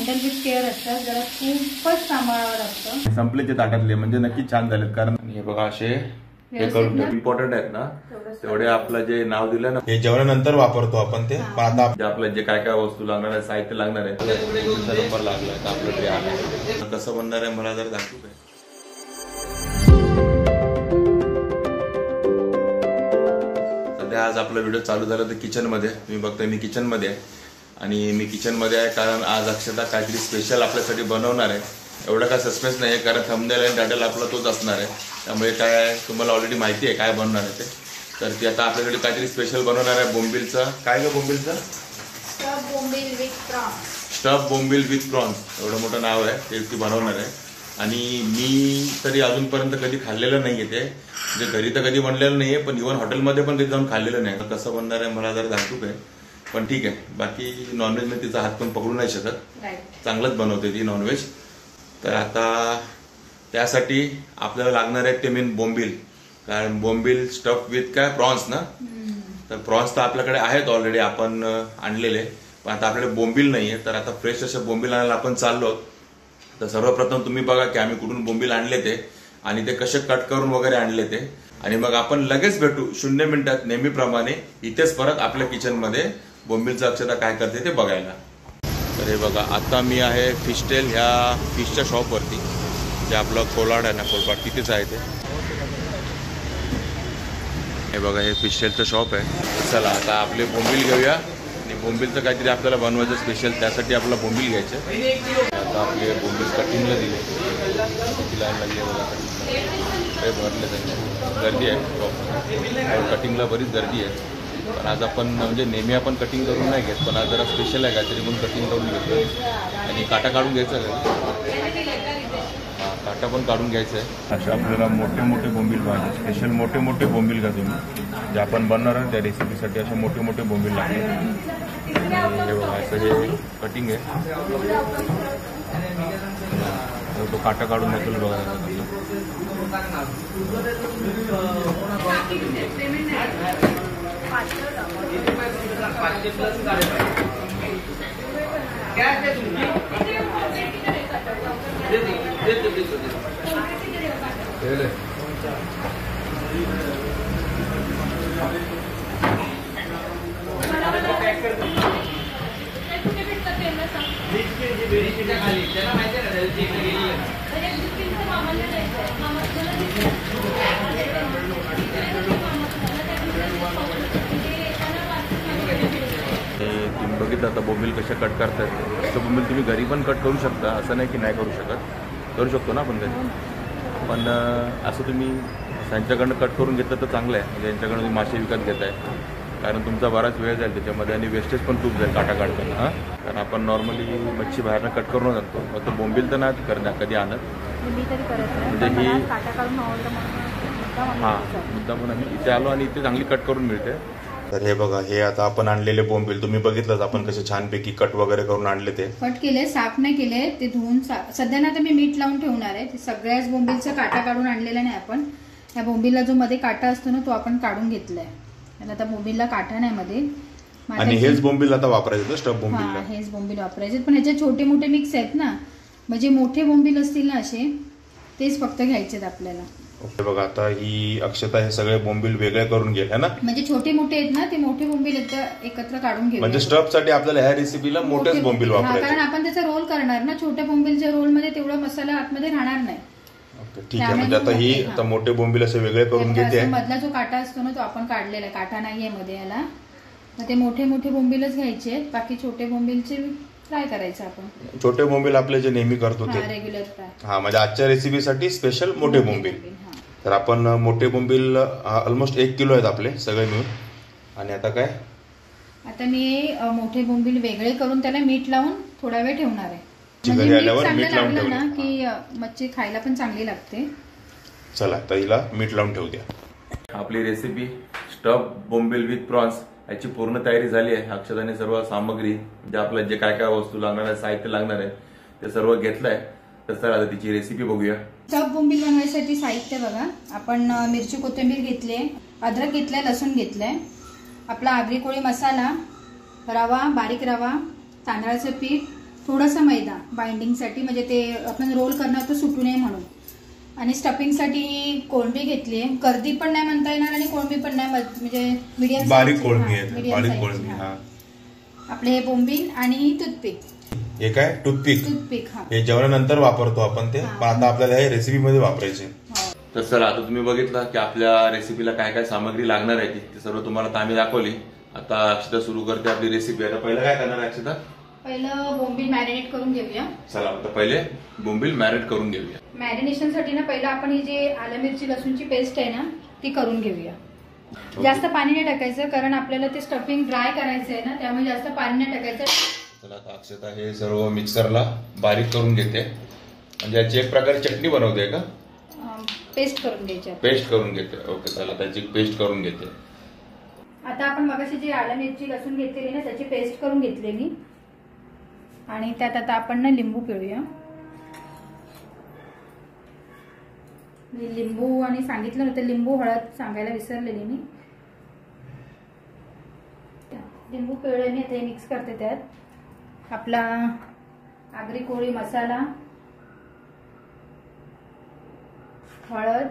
Handle with care असतात, जरा खूपच सांभाळावं लागतं. संपले ते ताटातले म्हणजे नक्की छान झालेत, कारण हे बघा असे हे करून इम्पॉर्टंट आहेत ना, तेवढे आपलं जे नाव दिलं ना हे जेवणानंतर वापरतो आपण ते. पण आता आपलं जे काय काय वस्तू लागणार आहे, साहित्य लागणार आहे, नंबर लागला तर आपलं ते आलं कसं बनणार आहे मला जर दाखवू काय. सध्या आज आपला व्हिडिओ चालू झाला तर किचन मध्ये. तुम्ही बघताय मी किचन मध्ये आहे आणि मी किचन मध्ये आहे कारण आज अक्षता काहीतरी स्पेशल आपल्यासाठी बनवणार आहे. एवढा काय सस्पेन्स नाही आहे कारण थंबनेल आणि टायटल आपला तोच असणार आहे, त्यामुळे काय तुम्हाला ऑलरेडी माहिती आहे काय बनणार आहे ते. तर ती आता आपल्याकडे काहीतरी स्पेशल बनवणार आहे बोंबीलचं. काय ग बोंबीलचं? Stuff bombil with prawns. Stuff bombil with prawns एवढं मोठं नाव आहे, ते ती बनवणार आहे. आणि मी तरी अजूनपर्यंत कधी खाल्लेलं नाहीये ते, म्हणजे घरी तर कधी बनलेलं नाहीये, पण इव्हन हॉटेलमध्ये पण कधी जाऊन खाल्लेलं नाही. कसं बनणार आहे मला जरा दाखवू काय. पण ठीक आहे, बाकी नॉनव्हेज मध्ये तिचा हात पण पकडू नाही शकत, चांगलंच बनवते ती नॉनव्हेज. तर आता त्यासाठी आपल्याला लागणार आहे ते मेन बोंबील, कारण बोंबील स्टफ विथ काय प्रॉन्स ना. तर प्रॉन्स तर आपल्याकडे आहेत ऑलरेडी, आपण आणलेले, पण आता आपल्याकडे बोंबील नाहीये. तर आता फ्रेश असे बोंबील आणायला आपण चाललो. तर सर्वप्रथम तुम्ही बघा की आम्ही कुठून बोंबील आणले ते आणि ते कसे कट करून वगैरे आणले ते, आणि मग आपण लगेच भेटू 0 मिनिटात नेहमीप्रमाणे इथेच परत आपल्या किचन मध्ये बोंबीलचं अक्षता काय करते ते बघायला. तर हे बघा आता मी आहे फिशटेल ह्या फिशच्या शॉपवरती, जे आपलं कोलाड आहे ना, कोलपाड तिथेच आहे ते. हे बघा हे फिशटेलचं शॉप आहे. चला आता आपले बोंबील घेऊया आणि बोंबीलचं काहीतरी आपल्याला बनवायचं स्पेशल, त्यासाठी आपला बोंबील घ्यायचं. आता आपले बोंबील कटिंगला दिले, किती लाईन लागली बघा कटिंगला, काही भरले त्यांनी गर्दी आहे कटिंगला, बरीच गर्दी आहे. पण आज आपण म्हणजे नेहमी आपण कटिंग करून नाही घेत, पण आज जरा स्पेशल आहे काहीतरी म्हणून कटिंग करून घेतो. आणि काटा काढून घ्यायचा आहे, काटा पण काढून घ्यायचा आहे. असे आपल्याला मोठे मोठे बोंबील पाहिजे, स्पेशल मोठे मोठे बोंबील घ्या तुम्ही, जे आपण बनणार आहे त्या रेसिपीसाठी. असे मोठे मोठे बोंबील लागतात. हे बघा असं हे कटिंग आहे, तो काटा काढून घेतो बघा. तुम्ही बघितलं आता बोंबील कशा कट करतात. तर बोंबील तुम्ही घरी पण कट करू शकता, असं नाही की नाही करू शकत, करू शकतो ना आपण घरी. पण असं तुम्ही त्यांच्याकडनं कट करून घेतलं तर चांगलं आहे, म्हणजे यांच्याकडनं तुम्ही मासे विकत घेताय, कारण तुमचा बराच वेळ जाईल त्याच्यामध्ये आणि वेस्टेज पण खूप जाईल काटा काढताना. हां, कारण आपण नॉर्मली मच्छी बाहेरनं कट करून आणतो, मग तो बोंबील तर नाही करणार कधी आणत, म्हणजे ही हां मुद्दा म्हणून आम्ही इथे आलो आणि इथे चांगली कट करून मिळते. तर हे बघा हे आता आपण आणलेले बोंबील तुम्ही बघितलंच आपण कसे छानपैकी कट वगैरे करून आणले. ते कट केले, साफ नाही केले, ते धुवून सध्या ना आता मी मीठ लावून ठेवणार आहे. ते सगळ्याच बोंबीलचा काटा काढून आणलेला नाही आपण. या बोंबीलला जो मध्ये काटा असतो ना तो आपण काढून घेतलाय, आणि आता बोंबीलला काटा नाही मध्ये. आणि हेच बोंबील आता वापरायचं स्टफ बोंबील, हेच बोंबील वापरायचे. पण ह्याचे छोटे मोठे मिक्स आहेत ना, म्हणजे मोठे बोंबील असतील ना असे तेच फक्त घ्यायचे आपल्याला. ओके बघा आता ही अक्षता हे सगळे बोंबील वेगळे करून घे ना, म्हणजे छोटे मोठे आहेत ना ते मोठे बोंबील एकत्र काढून घे. म्हणजे स्टफ साठी आपल्याला ह्या रेसिपीला मोठेच बोंबील वापरायचे, कारण आपण त्याचा रोल करणार ना. छोट्या बोंबीलच्या रोल मध्ये तेवढा मसाला आतमध्ये राहणार नाही. ठीक आहे, म्हणजे आता ही आता मोठे बोंबील असे वेगळे करून घेते. मधला जो काटा असतो ना तो आपण काढलेला, काटा नाहीये मध्ये याला. तर ते मोठे मोठे बोंबीलच घ्यायचे, बाकी छोटे बोंबीलचे फ्राय करायचं आपण. छोटे बोंबील आपले जे नेहमी करतो ते रेग्युलर फ्राय. हा, म्हणजे आजच्या रेसिपीसाठी स्पेशल मोठे बोंबील. तर आपण मोठे बोंबील ऑलमोस्ट 1 किलो आहेत आपले सगळे मिळून. आणि आता काय, आता मी मोठे बोंबील वेगळे करून त्याला मीठ लावून थोडा वेळ ठेवणार आहे, घरी आल्यावर मीठ लावून ठेवलं ना की मच्छी खायला पण चांगली लागते. चला आता हिला मीठ लावून ठेवू द्या. आपली recipe stuff bombil with prawns याची पूर्ण तयारी झाली आहे. अक्षताने सर्व सामग्री म्हणजे आपलं जे काय काय वस्तू लागणार आहे, साहित्य लागणार आहे ते सर्व घेतलंय. तर चला आता तिची रेसिपी बघूया. स्टफ बोंबील बनवायसाठी साहित्य बघा, आपण मिरची कोथिंबीर घेतली, अद्रक घेतलाय, लसूण घेतलाय, आपला आगरी कोळी मसाला, रवा, बारीक रवा, तांदळाचं पीठ, थोडासा मैदा बाइंडिंगसाठी, म्हणजे ते आपण रोल करणार तर सुटू नये म्हणून. आणि स्टफिंगसाठी कोळंबी घेतली आहे. गर्दी पण नाही म्हणता येणार आणि कोळंबी पण नाही, म्हणजे मीडियम बारीक कोळंबी आहे. बारीक कोळंबी. हा आपले हे बोंबील आणि टूथपिक. हे काय टूथपिक? टूथपिक हा हे जेवणानंतर वापरतो आपण ते, पण आता आपल्याला हे रेसिपी मध्ये वापरायचे. तर चला, आता तुम्ही बघितलं की आपल्या रेसिपीला काय काय सामग्री लागणार आहे ती सर्व तुम्हाला आम्ही दाखवली. आता अक्षता सुरू करते आपली रेसिपी. आता पहिलं काय करणार आहे अक्षता? पहिलं बोंबील मॅरिनेट करून घेऊया. चला, आता पहिले बोंबील मॅरिनेट करून घेऊया. मॅरिनेशनसाठी ना पहिलं आपण ही जी आलं मिरची लसूणची पेस्ट आहे ना ती करून घेऊया. जास्त पाणी नाही टाकायचं, कारण आपल्याला ते स्टफिंग ड्राय करायचं आहे ना, त्यामुळे जास्त पाणी नाही टाकायचं. चला, आता अक्षता हे सर्व मिक्सरला बारीक करून घेते, म्हणजे याची एक प्रकारे चटणी बनवते का? पेस्ट करून घ्यायची. पेस्ट करून घेते. ओके, चला त्याची पेस्ट करून घेते. आता आपण मगाशी जी आलं मिरची लसूण घेतलेली ना त्याची पेस्ट करून घेतलेली, आणि त्यात आता आपण ना लिंबू पिळूया. लिंबू आणि सांगितलं नव्हतं, लिंबू हळद सांगायला विसरलेली मी. लिंबू पिळल्याने आता हे मिक्स करते. त्यात आपला आगरी कोळी मसाला, हळद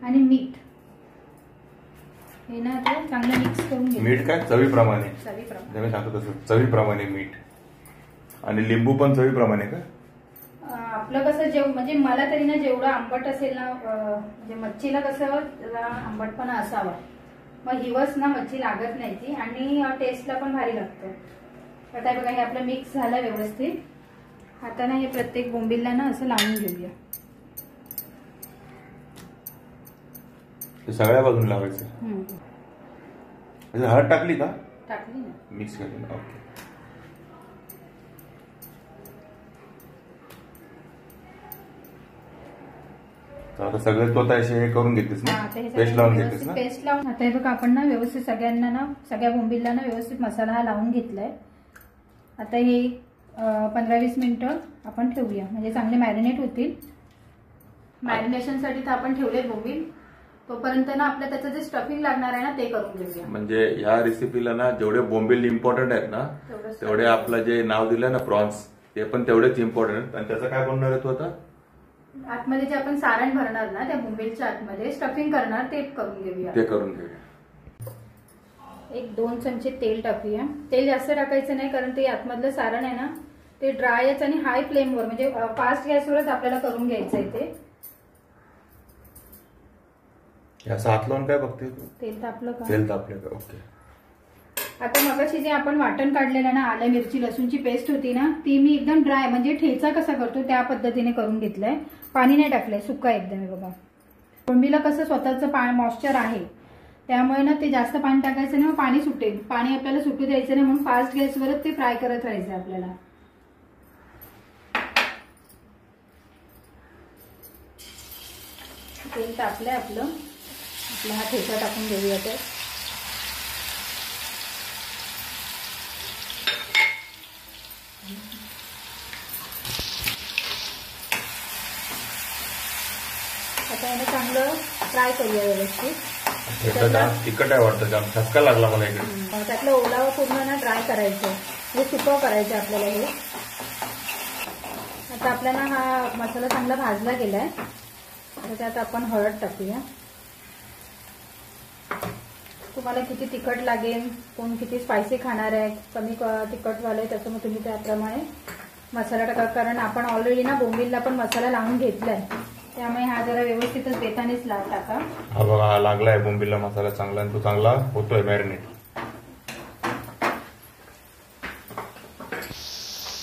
आणि मीठ हे ना आता चांगलं मिक्स करून घ्यायचं. मीठ काय? चवीप्रमाणे. चवीप्रमाणे सांगतो तसं, चवीप्रमाणे मीठ. आणि लिंबू पण चवीप्रमाणे का? आपलं कसं म्हणजे मला तरी ना जेवढं आंबट असेल ना, म्हणजे मच्छीला कसं आंबटपणा असावा, मग हिवस ना मच्छी लागत नाही ती, आणि टेस्टला पण भारी लागतं. आता बघा, हे आपलं मिक्स झालं व्यवस्थित. हाताने हे प्रत्येक बोंबीलला ना असं लावून घेऊया. सगळ्या बाजून लावायचं. हळद टाकली का? टाकली ना, मिक्स केली. ओके, आता सगळे तो असे हे करून घेतेस ना, पेस्ट लावून घेतेस ना? पेस्ट लावून. आता हे बघा, आपण ना व्यवस्थित सगळ्यांना ना, सगळ्या बोंबीलला ना व्यवस्थित मसाला हा लावून घेतलाय. आता हे 15-20 मिनिटं आपण ठेवूया, म्हणजे चांगले मॅरिनेट होतील. मॅरिनेशनसाठी तर आपण ठेवले बोंबील, तोपर्यंत ना आपल्या त्याचं जे स्टफिंग लागणार आहे ना ते करून घेऊया. म्हणजे ह्या रेसिपीला ना जेवढे बोंबील इम्पॉर्टंट आहेत ना, तेवढे आपलं जे नाव दिलं ना प्रॉन्स, ते पण तेवढेच इम्पॉर्टंट आहेत. आणि त्याचं काय बनणार आहे तो? आता आतमध्ये जे आपण सारण भरणार ना त्या बोंबीलच्या आतमध्ये स्टफिंग करणार ते करून घेऊया. ते करून घेऊया. 1-2 चमचे तेल टाकूया. तेल जास्त टाकायचं नाही, कारण ते आतमधलं सारण आहे ना ते ड्रायच आणि हाय फ्लेमवर, म्हणजे फास्ट गॅसवरच आपल्याला करून घ्यायचं आहे ते. असं हात लावून काय बघते? तेल तापलं का? तेल तापलं का? ओके. आता मगाशी जे आपण वाटण काढलेलं ना, आलं मिरची लसूणची पेस्ट होती ना, ती मी एकदम ड्राय, म्हणजे ठेचा कसा करतो त्या पद्धतीने करून घेतलंय. पाणी नाही टाकलंय, सुक्का एकदम आहे बघा. कोळंबीला कसं स्वतःचं मॉइश्चर आहे, त्यामुळे ना ते जास्त पाणी टाकायचं नाही, मग पाणी सुटेल. पाणी आपल्याला सुटू द्यायचं नाही, म्हणून फास्ट गॅसवरच ते फ्राय करत राहायचं आपल्याला. तेल टाकलंय आपलं. आपला हा ठेचा टाकून घेऊया त्यात. आता याला चांगलं फ्राय करूया व्यवस्थित. तिखट आहे वाटतं, जाम ठसका लागला मला इकडे. त्यातलं ओलावा पूर्ण ना ड्राय करायचं, म्हणजे सुकं करायचं आपल्याला हे. आता आपल्याला हा मसाला चांगला भाजला गेलाय. आता त्यात आपण हळद टाकूया. तुम्हाला किती तिखट लागेल, कोण किती स्पायसी खाणार आहे, कमी तिखटवाले, त्याचं मग तुम्ही त्याप्रमाणे मसाला टाका. कारण आपण ऑलरेडी ना बोंबीलला पण मसाला लावून घेतलाय, त्यामुळे हा जरा व्यवस्थितच बेतानेच टाका. हा बघा, हा लागलाय बोंबीलला मसाला चांगला, आणि तो चांगला होतोय मॅरिनेट.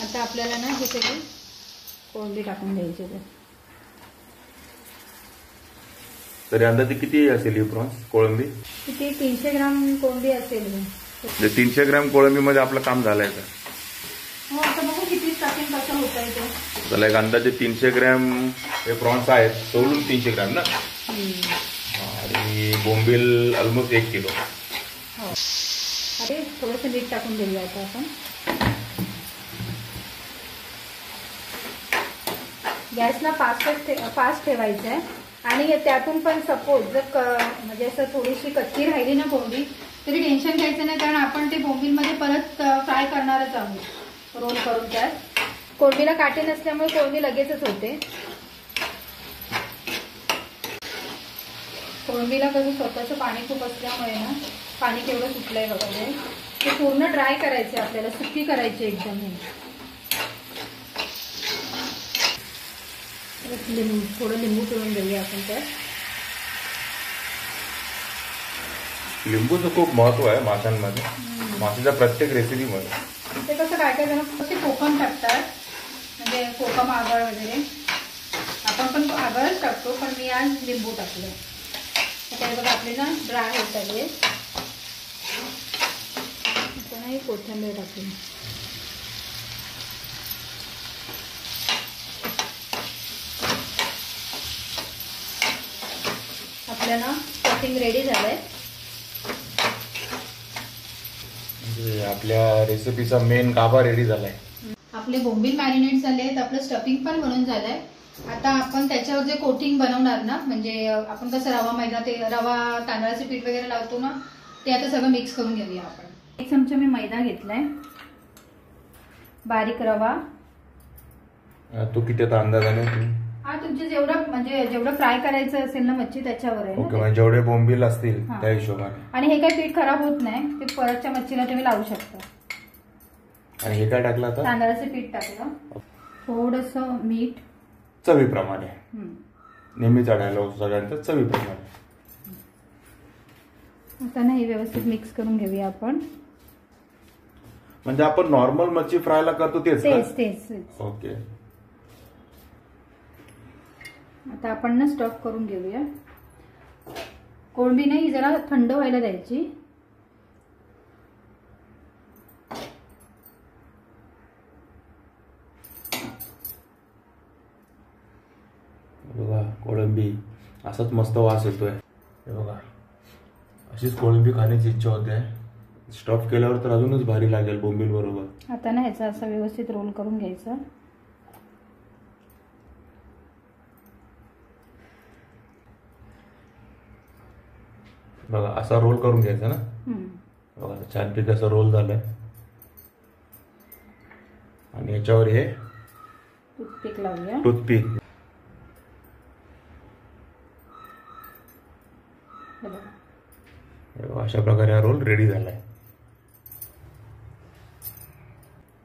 आता आपल्याला ना हे सगळी कोळंबी टाकून द्यायची. तरी अंदाजे किती असेल ही प्रॉन्स कोळंबी? किती 300 ग्राम कोळंबी असेल. 300 ग्राम कोळंबी मध्ये आपलं काम झालंय का? हो, आता बघू किती स्टफिंग कसं होत आहे ते. त्याला एक अंदाजे 300 ग्रॅम हे प्रॉन्स आहेत, सोडून 300 ग्रॅम ना. आणि बोंबील ऑलमोस्ट 1 किलो. हो, अरे थोडंसं मीठ टाकून देऊया आता आपण. गॅसला फास्ट ठेवायचं आहे. आणि त्यातून पण सपोज जर म्हणजे असं थोडीशी कच्ची राहिली ना बोंबील, तरी टेन्शन घ्यायचं नाही, कारण आपण ते बोंबीलमध्ये परत फ्राय करणारच आहोत. रोल करून त्यात. कोळंबीला काटे नसल्यामुळे कोळंबी लगेचच होते. कोळंबीला कसं स्वतःचं पाणी खूप असल्यामुळे ना पाणी केवढं सुटलंय बघा. ते पूर्ण ड्राय करायचे आपल्याला, सुकी करायची एकदम. लिंबू, थोडं लिंबू पिळून घेऊया आपण त्यात. लिंबूचं खूप महत्व आहे माशांमध्ये, माशाच्या प्रत्येक रेसिपीमध्ये. ते कसं काय काय जण ते कोकम टाकतात, म्हणजे कोकम आगळ वगैरे. आपण पण आगळच टाकतो, पण मी आज लिंबू टाकलं. त्यात बघा आपले ना ड्राय होत आले. आपण कोथिंबीर टाकली. आपल्याला कटिंग रेडी झालंय. म्हणजे आपल्या रेसिपीचा मेन गाभा रेडी झालाय. आपले बोंबील मॅरिनेट झालेत, आपलं स्टफिंग पण बनवून झालंय. आता आपण त्याच्यावर जे कोटिंग बनवणार ना, म्हणजे आपण कसं रवा मैदा, ते रवा तांदळाचे पीठ वगैरे लावतो ना, ते आता सगळं मिक्स करून घेऊया आपण. 1 चमचा मी मैदा घेतलाय, बारीक रवा. तो किती आता अंदाजाने? हा तुमचे जेवढं म्हणजे जेवढं फ्राय करायचं असेल ना मच्छी त्याच्यावर आहे. ओके, म्हणजे जेवढे बोंबील असतील त्या हिशोबाने. आणि हे काही पीठ खराब होत नाही, ते परतच्या मच्छीला तुम्ही लावू शकता. आणि हे काय टाकलं आता? तांदळाचे पीठ टाकलं, थोडंसं मीठ चवीप्रमाणे. नेहमी चढायला सगळ्यांचं चवीप्रमाणे. आता ना हे व्यवस्थित मिक्स करून घेऊया आपण. म्हणजे आपण नॉर्मल मच्छी फ्रायला करतो तेच. ओके. आता आपण ना स्टफ करून घेऊया. कोळंबी नाही जरा थंड व्हायला द्यायची. बघा कोळंबी असाच मस्त वास येतोय. हे बघा अशीच कोळंबी खाण्याची इच्छा होते. स्टफ केल्यावर तर अजूनच भारी लागेल बोंबील बरोबर. आता ना ह्याचा असं व्यवस्थित रोल करून घ्यायचा. बघा असा रोल करून घ्यायचा ना. बघा छानपैकी असा रोल झालाय. आणि याच्यावर हे टूथपिक लावूया. टूथपिक. अशा प्रकारे हा रोल रेडी झालाय.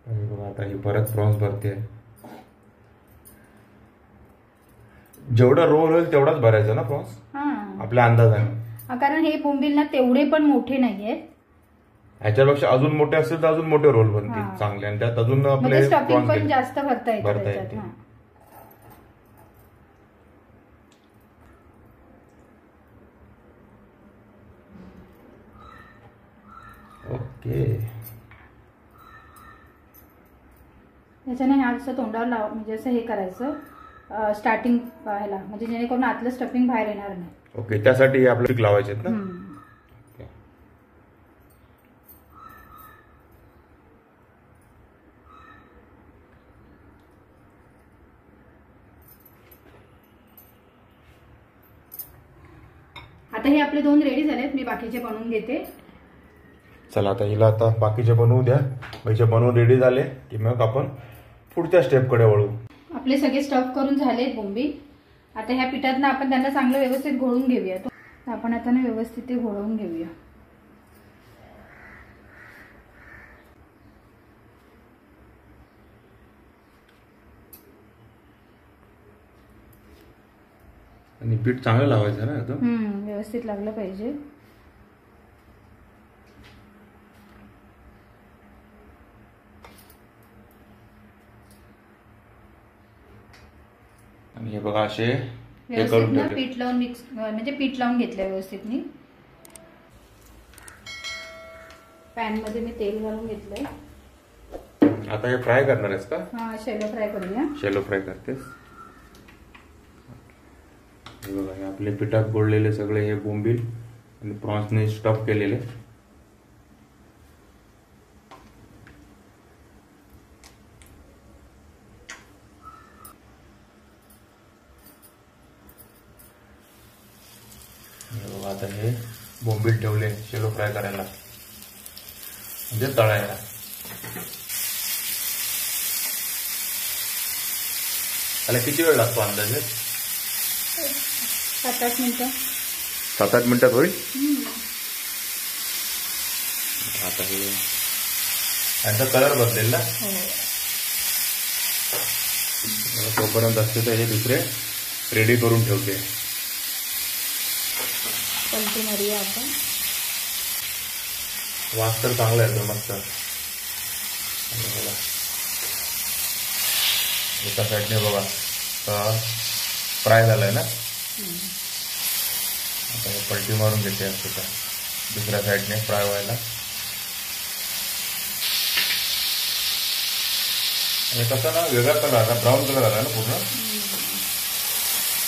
आणि बघा आता ही परत प्रॉन्स भरते. जेवढा रोल होईल तेवढाच भरायचा ना प्रॉन्स आपल्या अंदाजाने. कारण हे बोंबील ना तेवढे पण मोठे नाहीयेत. ह्याच्यापेक्षा अजून मोठे असतील तर अजून मोठे रोल बनतील चांगले. आणि त्यात अजून आपले स्टफिंग पण जास्त भरता येते. ओके. याच्याने असं तोंडावर लाव, म्हणजे असं हे करायचं स्टार्टिंग ह्याला, म्हणजे जेणेकरून आतलं स्टफिंग बाहेर येणार नाही. ओके, त्यासाठी आपलं पीक लावायचे ना. आता हे आपले 2 रेडी झालेत. मी बाकीचे बनवून घेते. चला आता हिला आता बाकीचे बनवू द्या. बाकीचे बनवून रेडी झाले की मग आपण पुढच्या स्टेपकडे वळू. आपले सगळे स्टफ करून झालेत बोंबील. आता ह्या पिठातनं आपण त्यांना चांगलं व्यवस्थित घोळून घेऊया. आपण आता ना व्यवस्थित ते घोळवून घेऊया. आणि पीठ चांगलं लावायचं ना एकदम. व्यवस्थित लागलं पाहिजे. आणि हे बघा असे व्यवस्थित पीठ लावून मिक्स, म्हणजे पीठ लावून घेतलं व्यवस्थित. मी पॅन मध्ये मी तेल घालून घेतलंय. आता हे फ्राय करणार आहेस का? हा, शॅलो फ्राय करूया. शॅलो फ्राय करतेस. हे बघा हे आपले पिठात गोळलेले सगळे हे बोंबील आणि प्रॉन्सने स्टफ केलेले. आता हे बोंबील ठेवले शॅलो फ्राय करायला, म्हणजे तळायला. त्याला किती वेळ लागतो अंदाजे? 7-8 मिनिटं. 7-8 मिनिटात होईल. आता हे यांचा कलर बदलेल ना. तोपर्यंत असते तर हे दुसरे रेडी करून ठेवते. पलटी मारूया आपण. वास तर चांगला येतो मस्त. एका साईडने बघा फ्राय झालाय ना. आता हे पलटी मारून घेते असते का दुसऱ्या साईडने फ्राय व्हायला. आणि कसं ना वेगळा कलर आला, ब्राऊन कलर आला ना पूर्ण.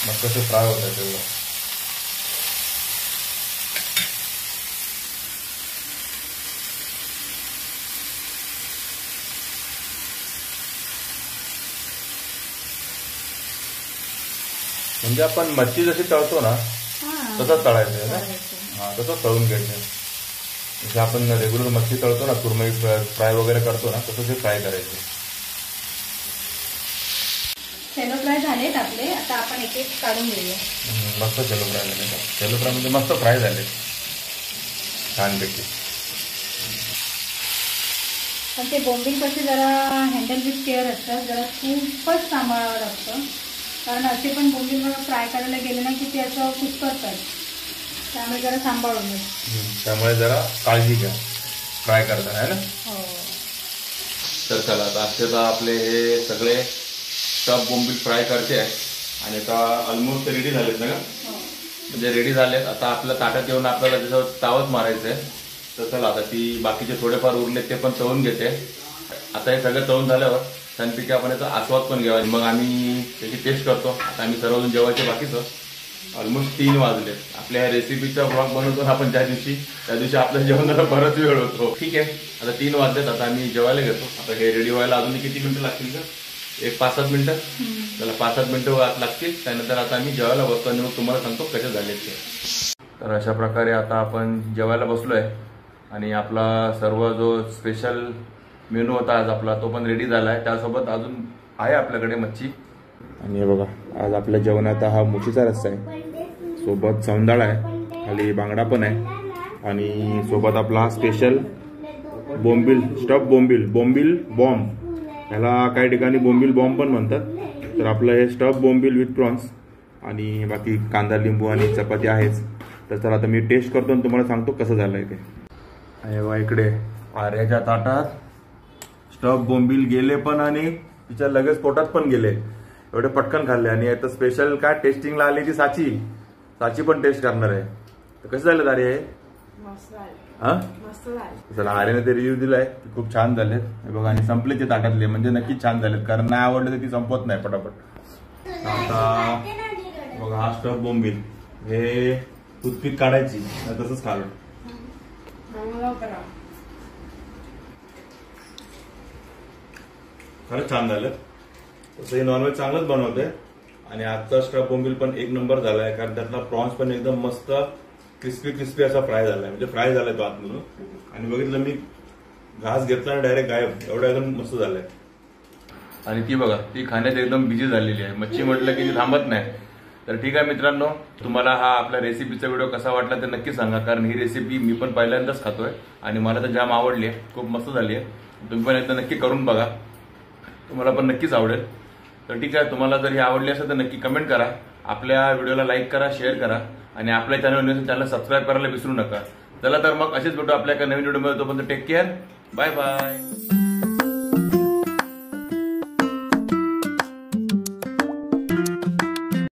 मग कसं फ्राय होत आहे तेवढं. म्हणजे आपण मच्छी जशी तळतो ना तसंच तळायचं आहे ना. हा, तसंच तळून घ्यायचं. जसं आपण रेग्युलर मच्छी तळतो ना, सुरमई फ्राय वगैरे करतो ना, तसं ते फ्राय करायचं. शेलो फ्राय झालेत आपले. आता आपण एक एक काढून घेऊया. मस्त शेलो फ्राय झाले. शेलो फ्राय म्हणजे मस्त फ्राय झाले छानपैकी. पण ते बोंबील कसे जरा हँडल विथ केअर असतात, जरा खूपच सांभाळावं लागतं. कारण असे पण बोंबील फ्राय करायला गेले ना की ते असं कुचकरतात. त्यामुळे जरा सांभाळून. त्यामुळे जरा काळजी घ्या फ्राय करताना आहे ना. हो. तर चला आता असे तर आपले हे सगळे स्टफ बोंबील फ्राय करते आहे. आणि आता ऑलमोस्ट रेडी झालेत ना. म्हणजे रेडी झालेत. आता आपल्या ताटात येऊन आपल्याला त्याच्यावर तावच मारायचं आहे. तर चला आता ती बाकीचे थोडेफार उरलेत ते पण तळून घेते. आता हे सगळं तळून झाल्यावर छानपैकी आपण याचा आस्वाद पण घ्यावा. मग आम्ही त्याची टेस्ट करतो. आता आम्ही सर्वजण जेवायचे बाकीचं. ऑलमोस्ट 3 वाजले. आपल्या ह्या रेसिपीचा ब्लॉग बनवतो आपण त्या दिवशी आपल्या जेवणाला बराच वेळ होतो. ठीक आहे, आता 3 वाजलेत. आता आम्ही जेवायला घेतो. आता हे रेडी व्हायला अजून किती मिनिटं लागतील का? एक 5-7 मिनिटं. त्याला 5-7 मिनिटं लागतील. त्यानंतर आता आम्ही जेवायला बसतो आणि मग तुम्हाला सांगतो कसे झाले ते. तर अशा प्रकारे आता आपण जेवायला बसलोय. आणि आपला सर्व जो स्पेशल मेनू होता आज आपला तो पण रेडी झाला आहे. त्यासोबत अजून आहे आपल्याकडे मच्छी. आणि हे बघा आज आपल्या जेवणात हा मुशीचा रस्सा आहे. सोबत सौंदाळा आहे. खाली बांगडा पण आहे. आणि सोबत आपला स्पेशल बोंबील स्टफ बोंबील बॉम्ब. ह्याला काही ठिकाणी बोंबील बॉम्ब पण म्हणतात. तर आपलं हे स्टफ बोंबील विथ प्रॉन्स. आणि बाकी कांदा लिंबू आणि चपाती आहेच. तर चला आता मी टेस्ट करतो आणि तुम्हाला सांगतो कसं झालंय ते. आणि बघा इकडे आर्याच्या ताटात स्टफ बोंबील गेले पण आणि तिच्या लगेच पोटात पण गेले. एवढे पटकन खाल्ले. आणि आता स्पेशल काय टेस्टिंगला आली ती साची पण टेस्ट करणार आहे. तर कसं झालं आर्य हे? हा चला आर्याने ते रिव्ह्यू दिलाय की खूप छान झालेत. हे बघा आणि संपले ते ताटातले म्हणजे नक्कीच छान झालेत. कारण नाही आवडले तर ती संपवत नाही पटापट. आता बघा हा स्टफ बोंबील हे टूथपिक काढायची तसंच खाल्लं. खरंच छान झालं. तसं हे नॉनव्हेज चांगलंच बनवते. आणि आजचा स्टफ बोंबील पण एक नंबर झालाय. कारण त्यातला प्रॉन्स पण एकदम मस्त क्रिस्पी असा फ्राय झालाय. म्हणजे फ्राय झालाय तो आतमधून. आणि बघितलं मी घास घेतला आणि डायरेक्ट गायब. एवढं एकदम मस्त झालंय. आणि ती बघा ती खाण्यात एकदम बिझी झालेली आहे. मच्छी म्हटलं की ती थांबत नाही. तर ठीक आहे मित्रांनो, तुम्हाला हा आपल्या रेसिपीचा व्हिडिओ कसा वाटला ते नक्की सांगा. कारण ही रेसिपी मी पण पहिल्यांदाच खातोय आणि मला तर जाम आवडली आहे. खूप मस्त झाली आहे. तुम्ही पण एकदा नक्की करून बघा. तुम्हाला पण नक्कीच आवडेल. तर ठीक आहे, तुम्हाला जर ही आवडली असेल तर नक्की कमेंट करा. आपल्या व्हिडिओला लाईक करा, शेअर करा. आणि आपल्या चॅनल सबस्क्राईब करायला विसरू नका. चला तर मग असेच भेटू आपल्या एका नवीन व्हिडिओमध्ये. तोपर्यंत टेक केअर. Bye bye.